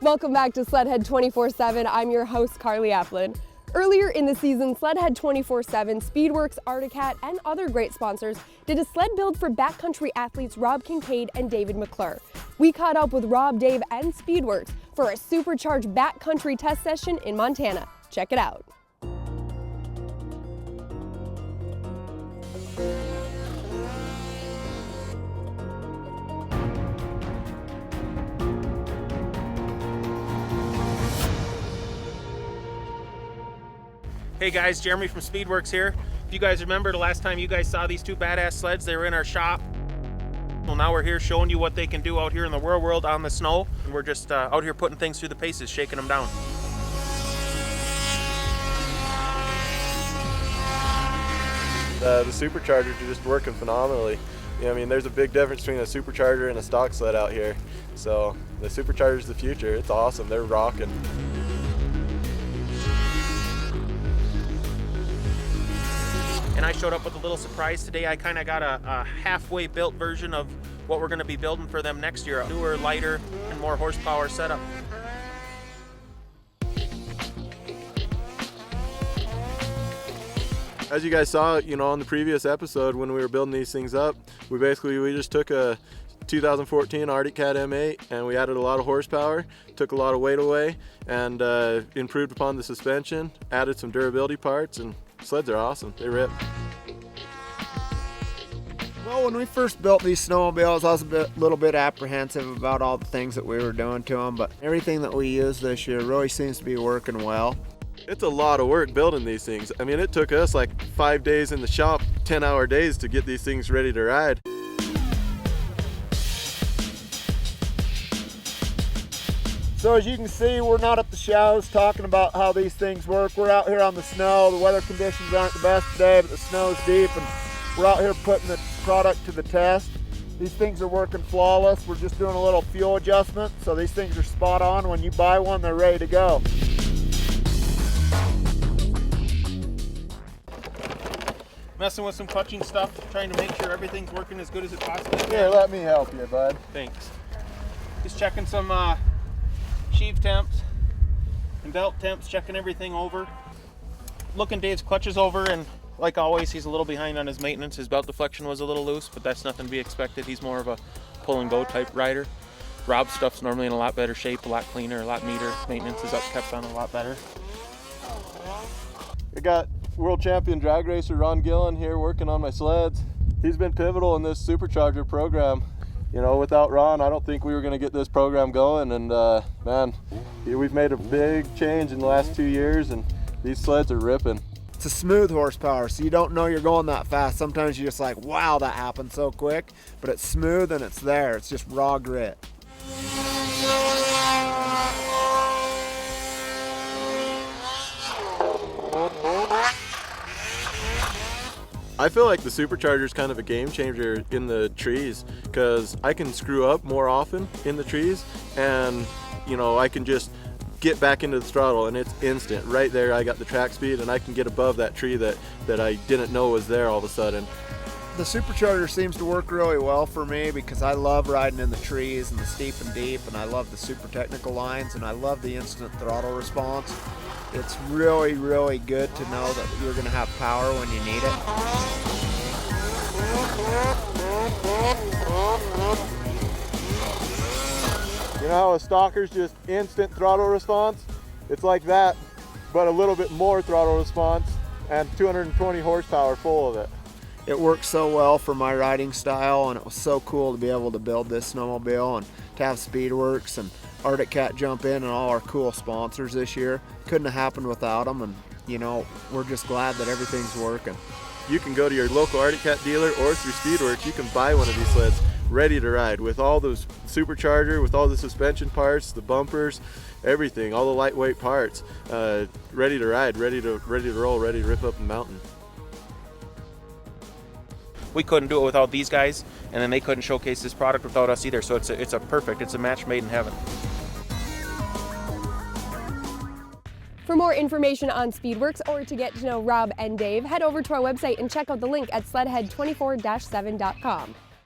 Welcome back to Sledhead 24/7. I'm your host, Carly Applin. Earlier in the season, Sledhead 24/7, Speedwerx, Arctic, and other great sponsors did a sled build for Backcountry Athletes Rob Kincaid and David McClure. We caught up with Rob, Dave, and Speedwerx for a supercharged backcountry test session in Montana. Check it out. Hey guys, Jeremy from Speedwerx here. If you guys remember the last time you guys saw these two badass sleds, they were in our shop. Well, now we're here showing you what they can do out here in the real world on the snow. And we're just out here putting things through the paces, shaking them down. The superchargers are just working phenomenally. I mean, there's a big difference between a supercharger and a stock sled out here. So the supercharger's the future. It's awesome. They're rocking. And I showed up with a little surprise today. I kind of got a halfway built version of what we're going to be building for them next year. A newer, lighter, and more horsepower setup. As you guys saw, on the previous episode when we were building these things up, we just took a 2014 Arctic Cat M8 and we added a lot of horsepower, took a lot of weight away, and improved upon the suspension, added some durability parts, and sleds are awesome. They rip. Well, when we first built these snowmobiles, I was a little bit apprehensive about all the things that we were doing to them, but everything that we used this year really seems to be working well. It's a lot of work building these things. I mean, it took us like 5 days in the shop, 10-hour days to get these things ready to ride. So as you can see, we're not at the shows talking about how these things work. We're out here on the snow. The weather conditions aren't the best today, but the snow's deep, and we're out here putting the product to the test. These things are working flawless. We're just doing a little fuel adjustment, so these things are spot on. When you buy one, they're ready to go. Messing with some clutching stuff, trying to make sure everything's working as good as it possibly can. Here, let me help you, bud. Thanks. Just checking some sheave temps and belt temps, checking everything over. Looking Dave's clutches over, and like always, he's a little behind on his maintenance. His belt deflection was a little loose, but that's nothing to be expected. He's more of a pull and go type rider. Rob's stuff's normally in a lot better shape, a lot cleaner, a lot neater. Maintenance is kept on a lot better. I got world champion drag racer Ron Gillen here working on my sleds. He's been pivotal in this supercharger program. Without Ron, I don't think we were going to get this program going, and man, we've made a big change in the last 2 years, and these sleds are ripping. It's a smooth horsepower, so you don't know you're going that fast. Sometimes you're just like, wow, that happened so quick, but it's smooth and it's there. It's just raw grit. I feel like the supercharger is kind of a game changer in the trees, because I can screw up more often in the trees, and I can just get back into the throttle and it's instant. Right there I got the track speed, and I can get above that tree that I didn't know was there all of a sudden. The supercharger seems to work really well for me because I love riding in the trees and the steep and deep, and I love the super technical lines, and I love the instant throttle response. It's really, really good to know that you're going to have power when you need it. How a stalker's just instant throttle response? It's like that, but a little bit more throttle response and 220 horsepower full of it. It works so well for my riding style, and it was so cool to be able to build this snowmobile and to have Speedwerx and Arctic Cat jump in and all our cool sponsors this year. Couldn't have happened without them, and we're just glad that everything's working. You can go to your local Arctic Cat dealer or through Speedwerx. You can buy one of these sleds ready to ride with all those supercharger, with all the suspension parts, the bumpers, everything, all the lightweight parts, ready to ride, ready to roll, ready to rip up the mountain. We couldn't do it without these guys, and then they couldn't showcase this product without us either. So it's a match made in heaven. For more information on Speedwerx or to get to know Rob and Dave, head over to our website and check out the link at sledhead24-7.com.